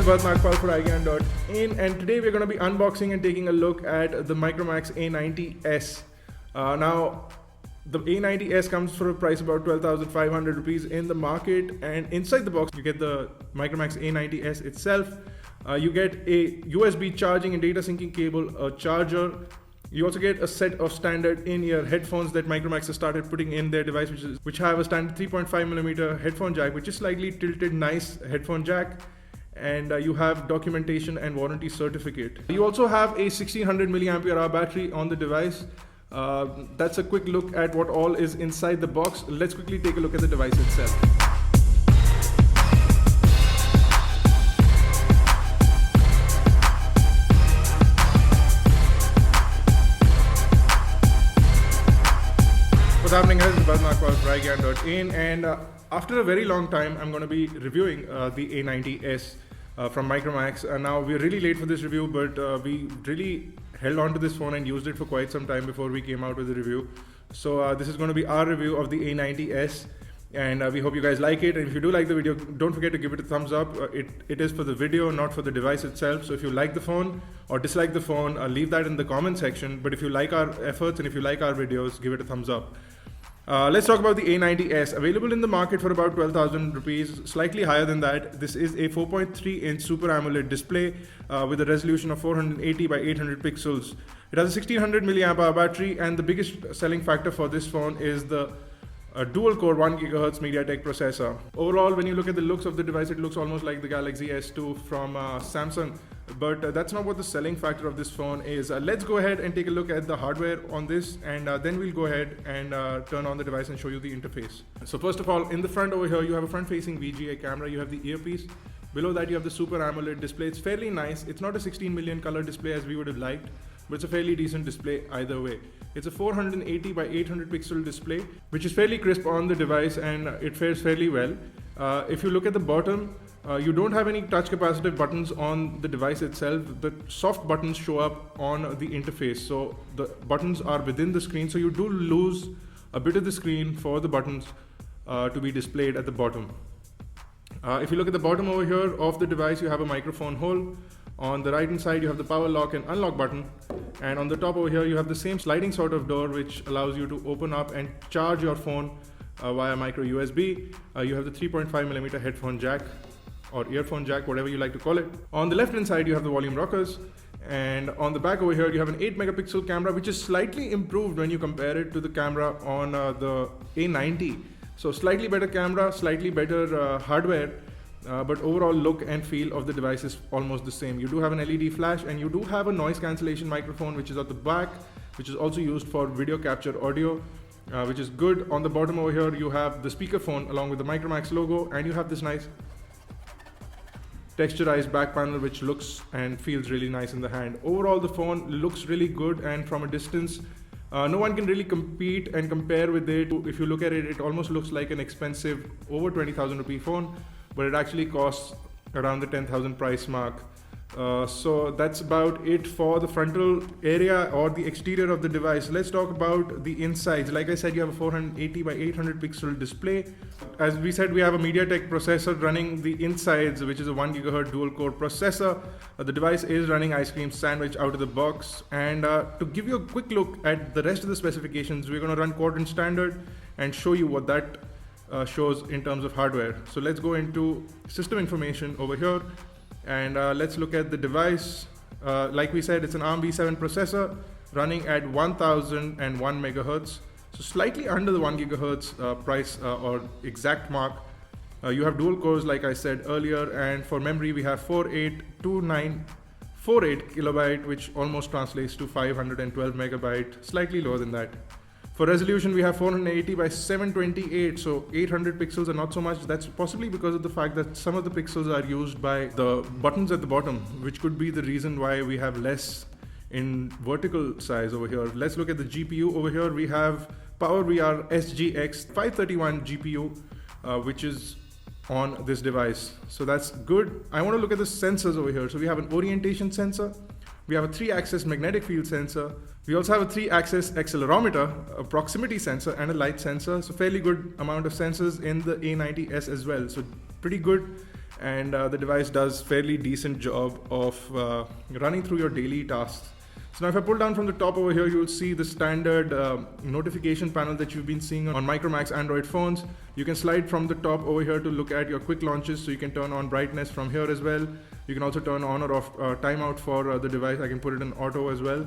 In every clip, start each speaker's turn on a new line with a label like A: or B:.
A: is Bharat Nagpal for iGyaan.in, and today we're going to be unboxing and taking a look at the Micromax A90s. Now, the A90s comes for a price about 12,500 rupees in the market, and inside the box you get the Micromax A90s itself. You get a USB charging and data syncing cable, a charger. You also get a set of standard in-ear headphones that Micromax has started putting in their device, which have a standard 3.5mm headphone jack, which is slightly tilted, nice headphone jack. And you have documentation and warranty certificate. You also have a 1600 mAh battery on the device. That's a quick look at what all is inside the box. Let's quickly take a look at the device itself. What's happening guys, it's Bharat Nagpal for iGyaan.in, and after a very long time I'm going to be reviewing the A90s from Micromax. Now we're really late for this review, but we really held on to this phone and used it for quite some time before we came out with the review. So this is going to be our review of the A90s, and we hope you guys like it. And if you do like the video, don't forget to give it a thumbs up. It is for the video, not for the device itself. So if you like the phone or dislike the phone, leave that in the comment section. But if you like our efforts and if you like our videos, give it a thumbs up. Let's talk about the A90s. Available in the market for about 12,000 rupees, slightly higher than that. This is a 4.3-inch Super AMOLED display with a resolution of 480 by 800 pixels. It has a 1600 mAh battery, and the biggest selling factor for this phone is the dual-core 1 GHz MediaTek processor. Overall, when you look at the looks of the device, it looks almost like the Galaxy S2 from Samsung. But that's not what the selling factor of this phone is. Let's go ahead and take a look at the hardware on this, and then we'll go ahead and turn on the device and show you the interface. So first of all, in the front over here, you have a front-facing VGA camera. You have the earpiece. Below that, you have the Super AMOLED display. It's fairly nice. It's not a 16 million color display as we would have liked, but it's a fairly decent display either way. It's a 480 by 800 pixel display, which is fairly crisp on the device, and it fares fairly well. If you look at the bottom, you don't have any touch capacitive buttons on the device itself. The soft buttons show up on the interface, so the buttons are within the screen, so you do lose a bit of the screen for the buttons to be displayed at the bottom. If you look at the bottom over here of the device, you have a microphone hole. On the right hand side, you have the power lock and unlock button, and on the top over here you have the same sliding sort of door which allows you to open up and charge your phone via micro USB. You have the 3.5mm headphone jack or earphone jack, whatever you like to call it. On the left hand side, you have the volume rockers, and on the back over here you have an 8 megapixel camera, which is slightly improved when you compare it to the camera on the A90. So slightly better camera, slightly better hardware, but overall look and feel of the device is almost the same. You do have an LED flash, and you do have a noise cancellation microphone which is at the back, which is also used for video capture audio, which is good. On the bottom over here you have the speakerphone along with the Micromax logo, and you have this nice texturized back panel which looks and feels really nice in the hand. Overall the phone looks really good, and from a distance no one can really compete and compare with it. If you look at it, it almost looks like an expensive over 20,000 rupee phone, but it actually costs around the 10,000 price mark. So that's about it for the frontal area or the exterior of the device. Let's talk about the insides. Like I said, you have a 480 by 800 pixel display. As we said, we have a MediaTek processor running the insides, which is a 1 GHz dual core processor. The device is running ice cream sandwich out of the box. And to give you a quick look at the rest of the specifications, we're going to run quadrant standard and show you what that shows in terms of hardware. So let's go into system information over here, and let's look at the device. Like we said, it's an ARM v7 processor running at 1001 megahertz, so slightly under the 1 gigahertz price or exact mark. You have dual cores like I said earlier, and for memory we have 482948 kilobyte, which almost translates to 512 megabyte, slightly lower than that. For resolution, we have 480 by 728, so 800 pixels are not so much. That's possibly because of the fact that some of the pixels are used by the buttons at the bottom, which could be the reason why we have less in vertical size over here. Let's look at the GPU over here. We have PowerVR SGX 531 GPU, which is on this device. So that's good. I want to look at the sensors over here. So we have an orientation sensor. We have a 3-axis magnetic field sensor. We also have a 3-axis accelerometer, a proximity sensor, and a light sensor. So fairly good amount of sensors in the A90s as well. So pretty good. and the device does fairly decent job of running through your daily tasks. So now if I pull down from the top over here, you'll see the standard notification panel that you've been seeing on Micromax Android phones. You can slide from the top over here to look at your quick launches, so you can turn on brightness from here as well. You can also turn on or off timeout for the device. I can put it in auto as well.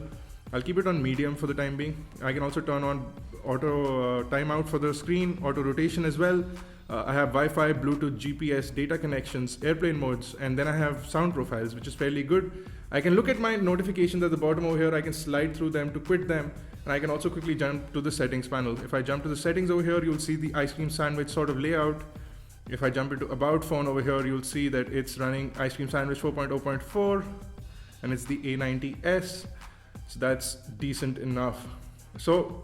A: I'll keep it on medium for the time being. I can also turn on auto timeout for the screen, auto rotation as well. I have Wi-Fi, Bluetooth, GPS, data connections, airplane modes, and then I have sound profiles, which is fairly good. I can look at my notifications at the bottom over here. I can slide through them to quit them, and I can also quickly jump to the settings panel. If I jump to the settings over here, you'll see the ice cream sandwich sort of layout. If I jump into about phone over here, you'll see that it's running ice cream sandwich 4.0.4, and it's the A90s. So that's decent enough. So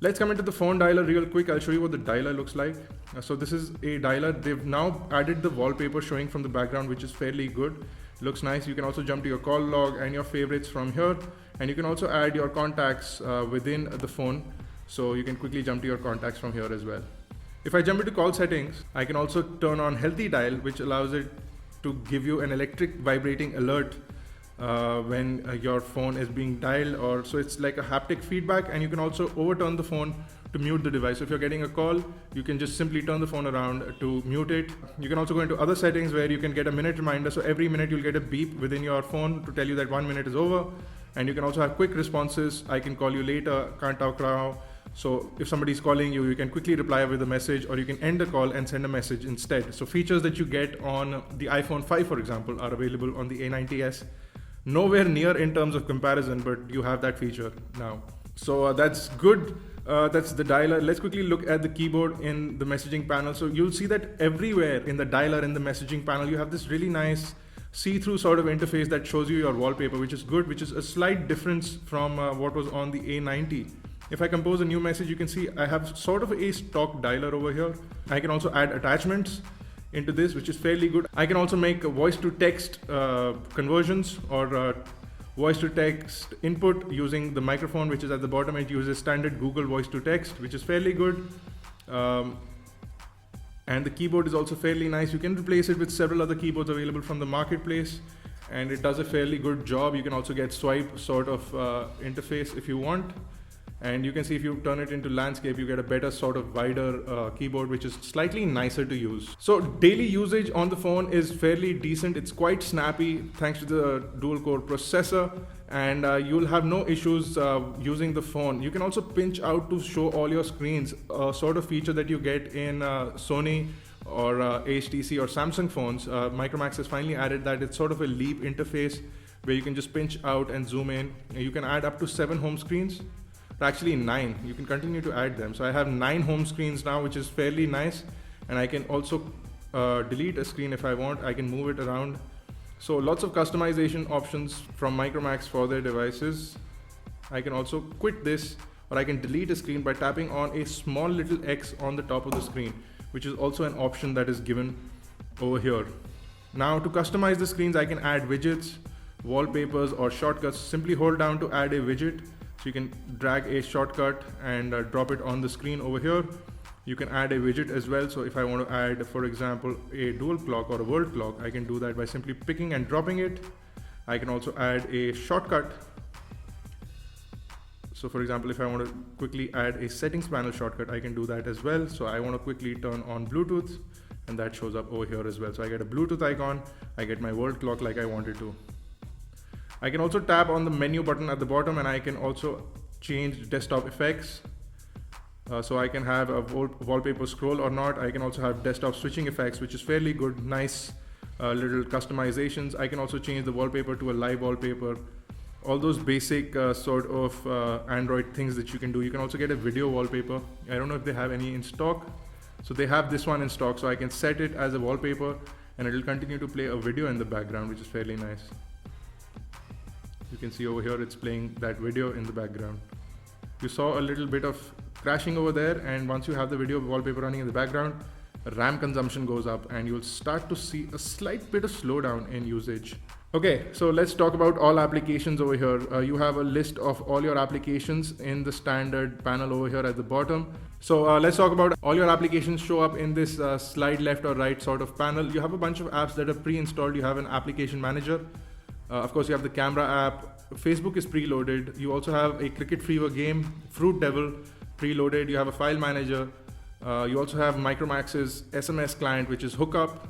A: let's come into the phone dialer real quick. I'll show you what the dialer looks like. So this is a dialer. They've now added the wallpaper showing from the background, which is fairly good. Looks nice. You can also jump to your call log and your favorites from here, and you can also add your contacts within the phone, so you can quickly jump to your contacts from here as well. If I jump into call settings, I can also turn on healthy dial, which allows it to give you an electric vibrating alert when your phone is being dialed, or so it's like a haptic feedback. And you can also overturn the phone to mute the device. So if you're getting a call, you can just simply turn the phone around to mute it. You can also go into other settings where you can get a minute reminder. So every minute you'll get a beep within your phone to tell you that 1 minute is over. And you can also have quick responses. I can call you later, can't talk now. So if somebody's calling you, you can quickly reply with a message, or you can end the call and send a message instead. So features that you get on the iPhone 5, for example, are available on the A90s. Nowhere near in terms of comparison, but you have that feature now. So that's good. That's the dialer. Let's quickly look at the keyboard in the messaging panel. So you'll see that everywhere in the dialer, in the messaging panel, you have this really nice see-through sort of interface that shows you your wallpaper, which is good, which is a slight difference from what was on the A90. If I compose a new message, you can see I have sort of a stock dialer over here. I can also add attachments into this, which is fairly good. I can also make voice to text conversions, or voice to text input using the microphone, which is at the bottom. It uses standard Google voice to text, which is fairly good. And the keyboard is also fairly nice. You can replace it with several other keyboards available from the marketplace, and it does a fairly good job. You can also get swipe sort of interface if you want. And you can see if you turn it into landscape, you get a better sort of wider keyboard, which is slightly nicer to use. So daily usage on the phone is fairly decent. It's quite snappy thanks to the dual core processor, and you'll have no issues using the phone. You can also pinch out to show all your screens, a sort of feature that you get in Sony or HTC or Samsung phones. Micromax has finally added that. It's sort of a leap interface where you can just pinch out and zoom in. You can add up to 7 home screens. Actually 9. You can continue to add them. So I have 9 home screens now, which is fairly nice. And I can also delete a screen if I want. I can move it around. So lots of customization options from Micromax for their devices. I can also quit this, or I can delete a screen by tapping on a small little X on the top of the screen, which is also an option that is given over here. Now to customize the screens, I can add widgets, wallpapers, or shortcuts. Simply hold down to add a widget. So you can drag a shortcut and drop it on the screen over here. You can add a widget as well. So if I want to add, for example, a dual clock or a world clock, I can do that by simply picking and dropping it. I can also add a shortcut. So for example, if I want to quickly add a settings panel shortcut, I can do that as well. So I want to quickly turn on Bluetooth, and that shows up over here as well. So I get a Bluetooth icon, I get my world clock like I wanted to. I can also tap on the menu button at the bottom, and I can also change desktop effects. So I can have a wallpaper scroll or not. I can also have desktop switching effects, which is fairly good, nice little customizations. I can also change the wallpaper to a live wallpaper. All those basic sort of Android things that you can do. You can also get a video wallpaper. I don't know if they have any in stock. So they have this one in stock. So I can set it as a wallpaper, and it will continue to play a video in the background, which is fairly nice. You can see over here it's playing that video in the background. You saw a little bit of crashing over there, and once you have the video wallpaper running in the background, RAM consumption goes up, and you'll start to see a slight bit of slowdown in usage. Okay, so let's talk about all applications over here. You have a list of all your applications in the standard panel over here at the bottom. So let's talk about all your applications show up in this slide left or right sort of panel. You have a bunch of apps that are pre-installed. You have an application manager. Of course, you have the camera app. Facebook is preloaded. You also have a cricket fever game, Fruit Devil preloaded. You have a file manager. You also have Micromax's SMS client, which is Hookup,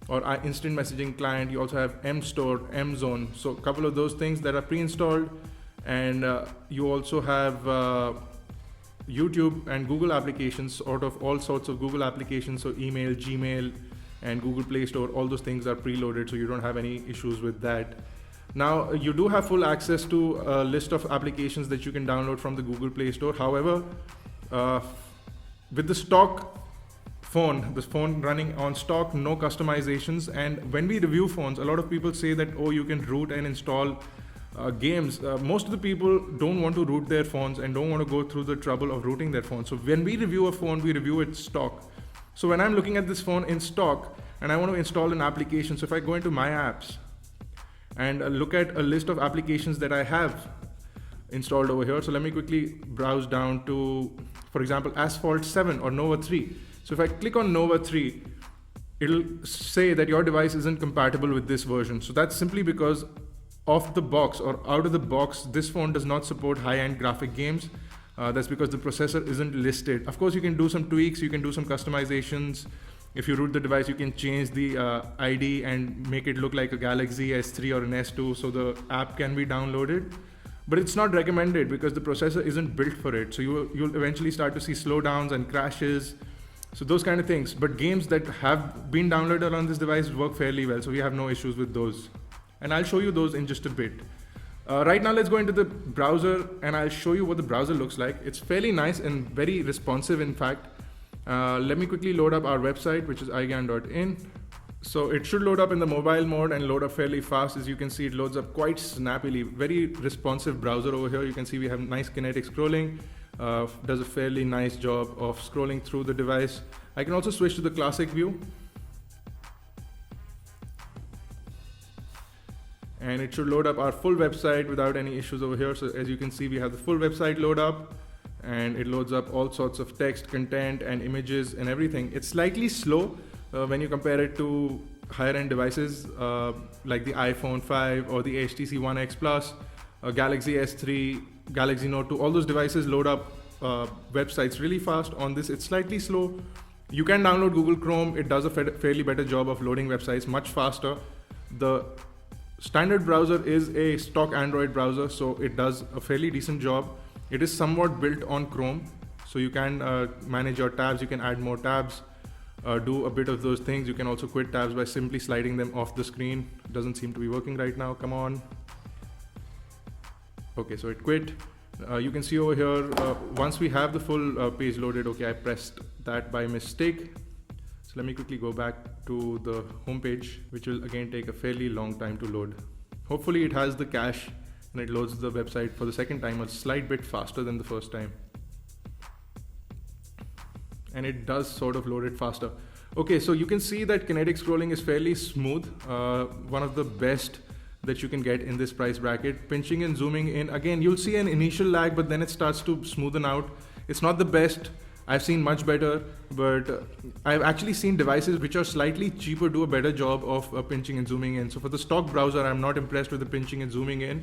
A: or instant messaging client. You also have M-Store, M-Zone. So a couple of those things that are pre-installed. And you also have YouTube and Google applications, sort of all sorts of Google applications. So email, Gmail, and Google Play Store, all those things are preloaded, so you don't have any issues with that. Now, you do have full access to a list of applications that you can download from the Google Play Store. However, with the stock phone, this phone running on stock, no customizations. And when we review phones, a lot of people say that, oh, you can root and install games. Most of the people don't want to root their phones and don't want to go through the trouble of rooting their phone. So when we review a phone, we review it stock. So when I'm looking at this phone in stock and I want to install an application, so if I go into my apps and look at a list of applications that I have installed over here. So let me quickly browse down to, for example, Asphalt 7 or Nova 3. So if I click on Nova 3, it'll say that your device isn't compatible with this version. So that's simply because off the box or out of the box, this phone does not support high-end graphic games. That's because the processor isn't listed. Of course, you can do some tweaks, you can do some customizations. If you root the device, you can change the ID and make it look like a Galaxy S3 or an S2, so the app can be downloaded. But it's not recommended because the processor isn't built for it. So you'll eventually start to see slowdowns and crashes. So those kind of things. But games that have been downloaded on this device work fairly well, so we have no issues with those. And I'll show you those in just a bit. Right now, let's go into the browser and I'll show you what the browser looks like. It's fairly nice and very responsive, in fact. Let me quickly load up our website, which is iGyaan.in. So it should load up in the mobile mode and load up fairly fast. As you can see, it loads up quite snappily. Very responsive browser over here. You can see we have nice kinetic scrolling. Does a fairly nice job of scrolling through the device. I can also switch to the classic view. And it should load up our full website without any issues over here. So as you can see, we have the full website load up and it loads up all sorts of text, content and images and everything. It's slightly slow when you compare it to higher end devices like the iPhone 5 or the HTC One X Plus, Galaxy S3, Galaxy Note 2. All those devices load up websites really fast. On this, it's slightly slow. You can download Google Chrome. It does a fairly better job of loading websites much faster. The standard browser is a stock Android browser, so it does a fairly decent job. It is somewhat built on Chrome, so you can manage your tabs, you can add more tabs, do a bit of those things. You can also quit tabs by simply sliding them off the screen. It doesn't seem to be working right now, come on. Okay, so it quit. You can see over here, once we have the full page loaded, okay, I pressed that by mistake. So let me quickly go back to the home page, which will again take a fairly long time to load. Hopefully it has the cache and it loads the website for the second time a slight bit faster than the first time. And it does sort of load it faster. Okay, so you can see that kinetic scrolling is fairly smooth. One of the best that you can get in this price bracket. Pinching and zooming in, again, you'll see an initial lag, but then it starts to smoothen out. It's not the best. I've seen much better, but I've actually seen devices which are slightly cheaper do a better job of pinching and zooming in. So for the stock browser, I'm not impressed with the pinching and zooming in,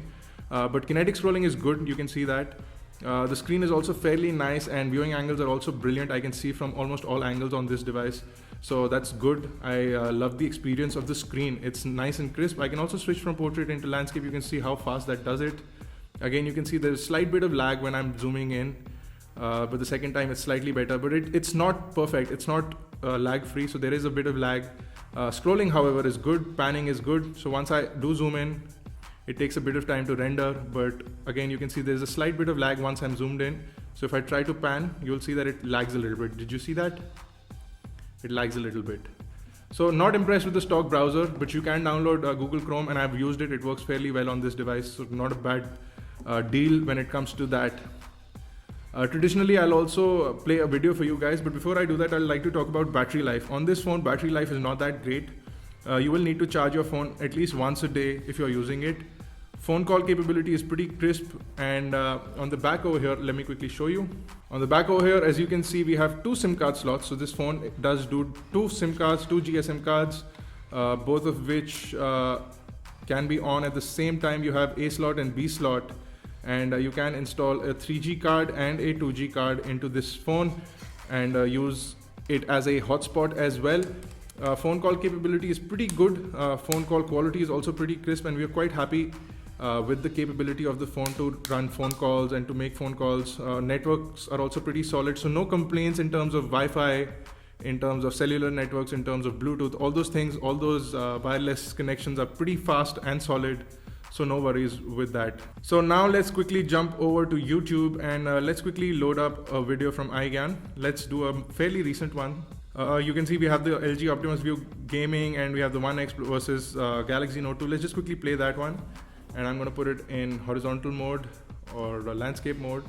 A: but kinetic scrolling is good. You can see that. The screen is also fairly nice and viewing angles are also brilliant. I can see from almost all angles on this device. So that's good. I love the experience of the screen. It's nice and crisp. I can also switch from portrait into landscape. You can see how fast that does it. Again, you can see there's a slight bit of lag when I'm zooming in. But the second time it's slightly better, but it's not perfect. It's not lag free, so there is a bit of lag. Scrolling, however, is good. Panning is good. So once I do zoom in, it takes a bit of time to render, but again, you can see there's a slight bit of lag once I'm zoomed in. So if I try to pan, you'll see that it lags a little bit. Did you see that? It lags a little bit. So not impressed with the stock browser, but you can download Google Chrome and I've used it. It works fairly well on this device, so not a bad deal when it comes to that. Traditionally, I'll also play a video for you guys, but before I do that, I'd like to talk about battery life. On this phone, battery life is not that great. You will need to charge your phone at least once a day if you're using it. Phone call capability is pretty crisp, and on the back over here, let me quickly show you. On the back over here, as you can see, we have 2 SIM card slots. So this phone does do 2 SIM cards, 2 GSM cards, both of which can be on at the same time. You have A slot and B slot, and you can install a 3G card and a 2G card into this phone and use it as a hotspot as well. Phone call capability is pretty good. Phone call quality is also pretty crisp, and we are quite happy with the capability of the phone to run phone calls and to make phone calls. Networks are also pretty solid, so no complaints in terms of Wi-Fi, in terms of cellular networks, in terms of Bluetooth. All those things, all those wireless connections are pretty fast and solid, so no worries with that. So now let's quickly jump over to YouTube and let's quickly load up a video from iGyaan. Let's do a fairly recent one. You can see we have the LG Optimus View Gaming and we have the One X versus Galaxy Note 2. Let's just quickly play that one, and I'm going to put it in horizontal mode or landscape mode.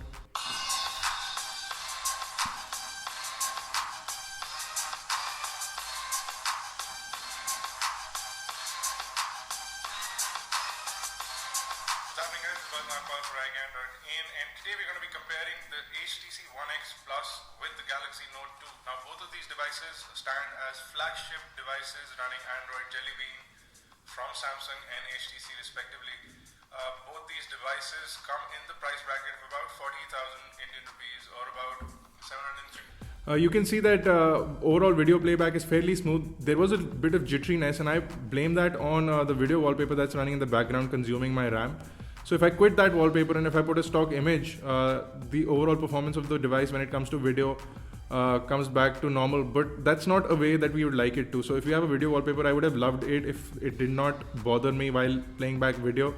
A: And today we're going to be comparing the HTC One X Plus with the Galaxy Note 2. Now both of these devices stand as flagship devices running Android Jelly Bean from Samsung and HTC respectively. Both these devices come in the price bracket of about 40,000 Indian rupees or about 750. You can see that overall video playback is fairly smooth. There was a bit of jitteriness, and I blame that on the video wallpaper that's running in the background consuming my RAM. So if I quit that wallpaper and if I put a stock image, the overall performance of the device when it comes to video comes back to normal, but that's not a way that we would like it to. So if you have a video wallpaper, I would have loved it if it did not bother me while playing back video,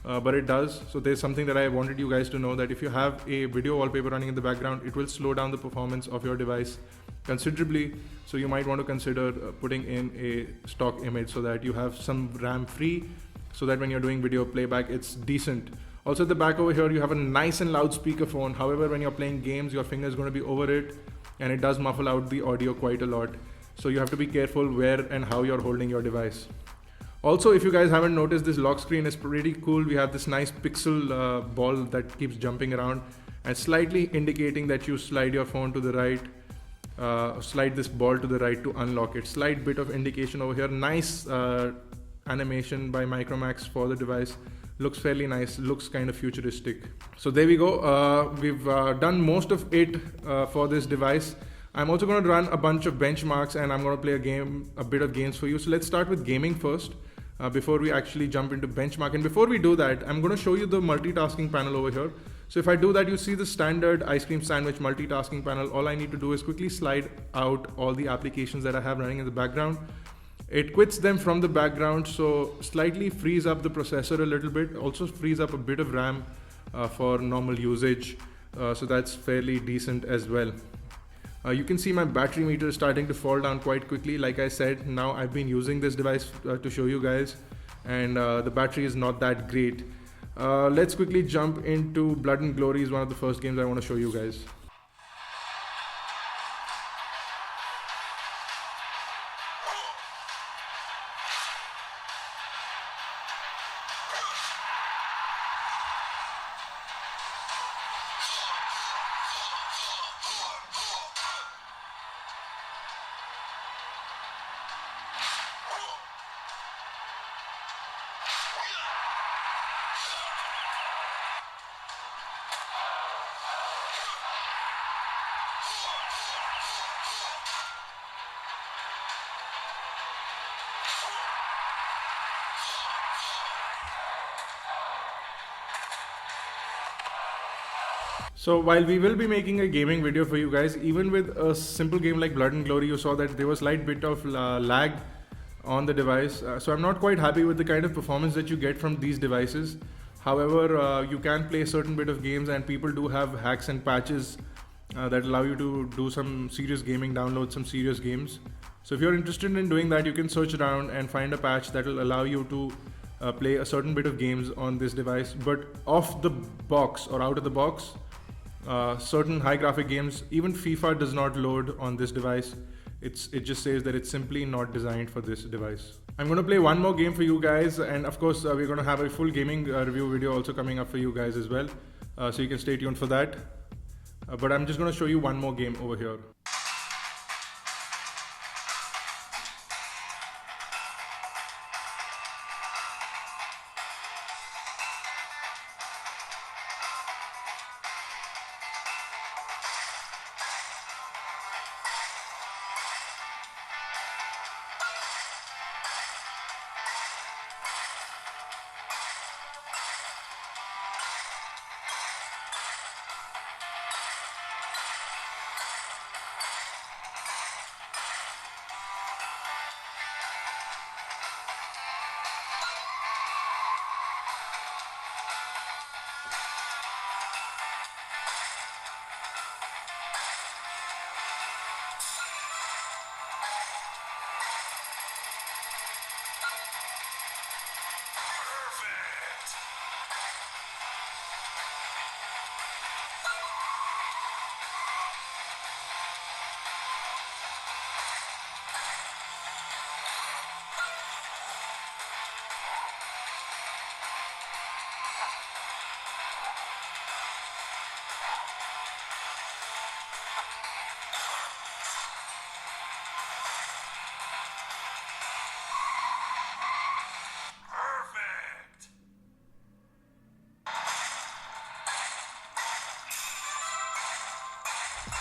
A: but it does. So there's something that I wanted you guys to know, that if you have a video wallpaper running in the background, it will slow down the performance of your device considerably. So you might want to consider putting in a stock image so that you have some RAM free, so that when you're doing video playback, it's decent. Also at the back over here, you have a nice and loud speakerphone. However, when you're playing games, your finger is going to be over it, and it does muffle out the audio quite a lot. So you have to be careful where and how you're holding your device. Also, if you guys haven't noticed, this lock screen is pretty cool. We have this nice pixel ball that keeps jumping around and slightly indicating that you slide your phone to the right, slide this ball to the right to unlock it. Slight bit of indication over here. Nice animation by Micromax for the device. Looks fairly nice, looks kind of futuristic. So there we go. We've done most of it for this device. I'm also going to run a bunch of benchmarks, and I'm going to play a bit of games for you. So let's start with gaming first before we actually jump into benchmark. And before we do that, I'm going to show you the multitasking panel over here. So if I do that, you see the standard ice cream sandwich multitasking panel. All I need to do is quickly slide out all the applications that I have running in the background. It quits them from the background, so slightly frees up the processor a little bit, also frees up a bit of RAM for normal usage, so that's fairly decent as well. You can see my battery meter is starting to fall down quite quickly. Like I said, now I've been using this device to show you guys, and the battery is not that great. Let's quickly jump into Blood and Glory, is one of the first games I want to show you guys. So while we will be making a gaming video for you guys, even with a simple game like Blood and Glory, you saw that there was a slight bit of lag on the device. So I'm not quite happy with the kind of performance that you get from these devices. However, you can play a certain bit of games, and people do have hacks and patches that allow you to do some serious gaming, download some serious games. So if you're interested in doing that, you can search around and find a patch that will allow you to play a certain bit of games on this device. But off the box or out of the box, certain high graphic games, even FIFA does not load on this device. It just says that it's simply not designed for this device. I'm going to play one more game for you guys, and of course we're going to have a full gaming review video also coming up for you guys as well, so you can stay tuned for that. But I'm just going to show you one more game over here.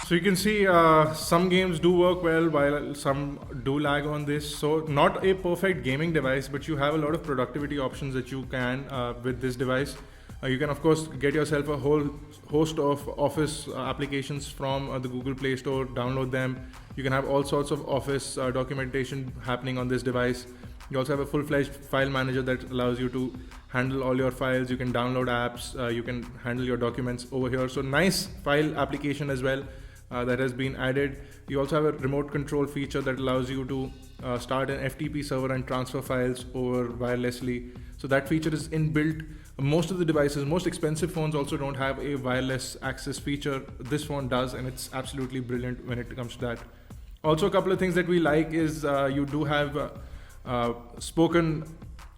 A: So you can see some games do work well while some do lag on this. So not a perfect gaming device, but you have a lot of productivity options that you can with this device. You can of course get yourself a whole host of Office applications from the Google Play Store, download them. You can have all sorts of Office documentation happening on this device. You also have a full-fledged file manager that allows you to handle all your files. You can download apps, you can handle your documents over here. So nice file application as well. That has been added. You also have a remote control feature that allows you to start an FTP server and transfer files over wirelessly. So that feature is inbuilt. Most of the devices, most expensive phones also don't have a wireless access feature. This phone does, and it's absolutely brilliant when it comes to that. Also, a couple of things that we like is you do have spoken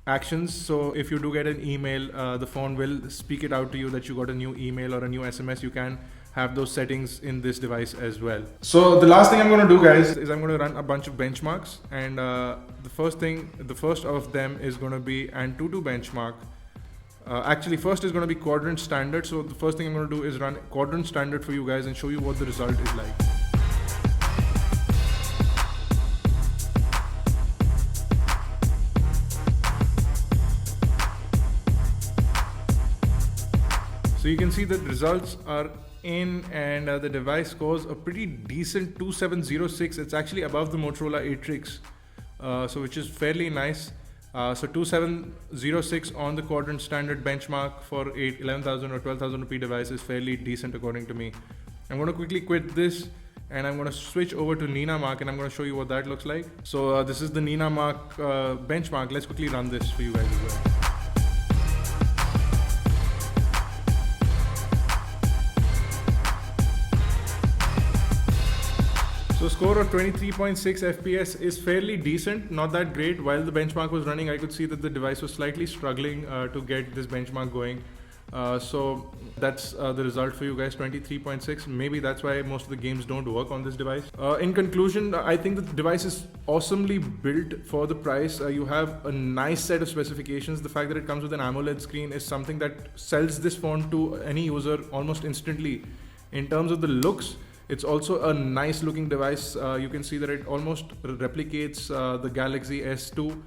A: actions. So if you do get an email, the phone will speak it out to you that you got a new email or a new SMS. You can have those settings in this device as well. So the last thing I'm going to do, guys, is I'm going to run a bunch of benchmarks, and the first of them is going to be Antutu benchmark. Actually, first is going to be quadrant standard. So the first thing I'm going to do is run quadrant standard for you guys and show you what the result is like. So you can see that results are in, and the device scores a pretty decent 2706. It's actually above the Motorola Atrix, so which is fairly nice. So 2706 on the quadrant standard benchmark for 11,000 or 12,000 rupee device is fairly decent according to me. I'm going to quickly quit this and I'm going to switch over to NinaMark, and I'm going to show you what that looks like. So this is the NinaMark benchmark. Let's quickly run this for you guys as well. So score of 23.6 FPS is fairly decent, not that great. While the benchmark was running, I could see that the device was slightly struggling to get this benchmark going. So that's the result for you guys, 23.6. Maybe that's why most of the games don't work on this device. In conclusion, I think the device is awesomely built for the price. You have a nice set of specifications. The fact that it comes with an AMOLED screen is something that sells this phone to any user almost instantly. In terms of the looks, it's also a nice looking device. You can see that it almost replicates the Galaxy S2.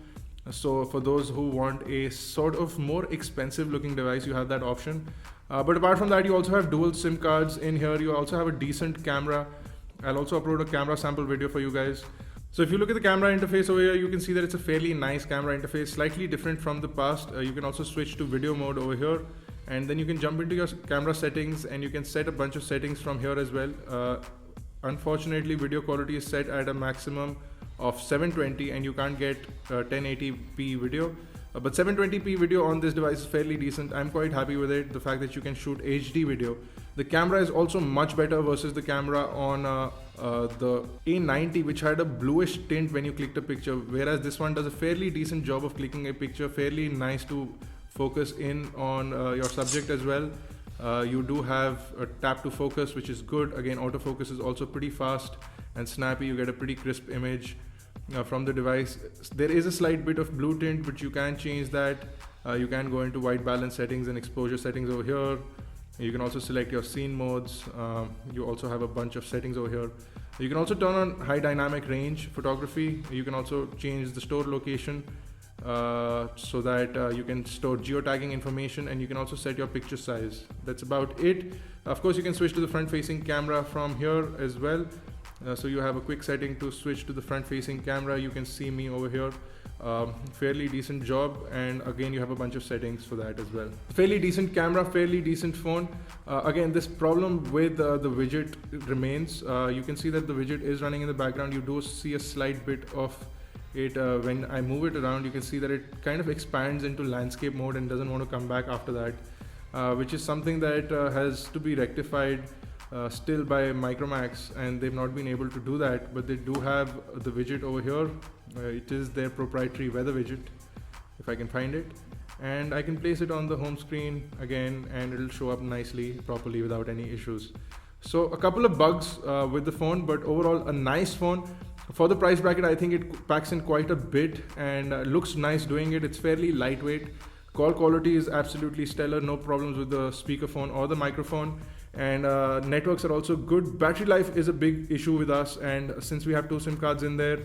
A: So for those who want a sort of more expensive looking device, you have that option. But apart from that, you also have dual SIM cards in here. You also have a decent camera. I'll also upload a camera sample video for you guys. So if you look at the camera interface over here, you can see that it's a fairly nice camera interface, slightly different from the past. You can also switch to video mode over here, and then you can jump into your camera settings and you can set a bunch of settings from here as well. Unfortunately, video quality is set at a maximum of 720 and you can't get 1080p video. But 720p video on this device is fairly decent. I'm quite happy with it. The fact that you can shoot HD video. The camera is also much better versus the camera on the A90, which had a bluish tint when you clicked a picture, whereas this one does a fairly decent job of clicking a picture, fairly nice to focus in on your subject as well. You do have a tap to focus, which is good. Again, autofocus is also pretty fast and snappy. You get a pretty crisp image from the device. There is a slight bit of blue tint, but you can change that. You can go into white balance settings and exposure settings over here. You can also select your scene modes. You also have a bunch of settings over here. You can also turn on high dynamic range photography. You can also change the store location so that you can store geotagging information, and you can also set your picture size. That's about it. Of course, you can switch to the front facing camera from here as well. So you have a quick setting to switch to the front facing camera. You can see me over here. Fairly decent job, and again you have a bunch of settings for that as well. Fairly decent camera, fairly decent phone. Again, this problem with the widget remains. You can see that the widget is running in the background. You do see a slight bit of it when I move it around. You can see that it kind of expands into landscape mode and doesn't want to come back after that, which is something that has to be rectified still by Micromax, and they've not been able to do that. But they do have the widget over here. It is their proprietary weather widget, if I can find it, and I can place it on the home screen again, and it'll show up nicely, properly, without any issues. So a couple of bugs with the phone, but overall a nice phone. For the price bracket, I think it packs in quite a bit and looks nice doing it. It's fairly lightweight. Call quality is absolutely stellar, no problems with the speakerphone or the microphone, and networks are also good. Battery life is a big issue with us, and since we have 2 SIM cards in there,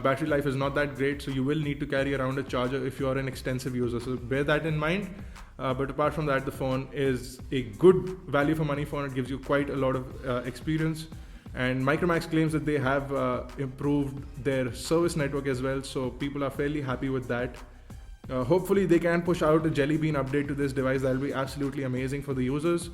A: battery life is not that great, so you will need to carry around a charger if you are an extensive user, so bear that in mind. But apart from that, the phone is a good value for money phone. It gives you quite a lot of experience, and Micromax claims that they have improved their service network as well, so people are fairly happy with that. Hopefully they can push out a Jelly Bean update to this device. That will be absolutely amazing for the users,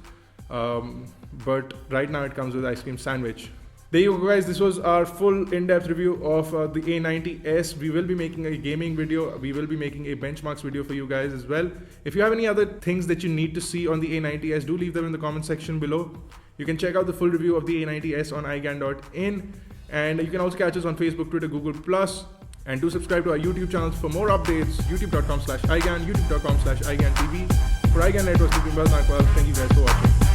A: but right now it comes with ice cream sandwich. There you go, guys. This was our full in-depth review of the A90s. We will be making a gaming video. We will be making a benchmarks video for you guys as well. If you have any other things that you need to see on the A90s, do leave them in the comment section below. You can check out the full review of the A90s on iGyaan.in, and you can also catch us on Facebook, Twitter, Google+, and do subscribe to our YouTube channels for more updates. youtube.com/iGyaan, youtube.com/iGyaanTV. For iGyaan Networks, thank you guys for watching.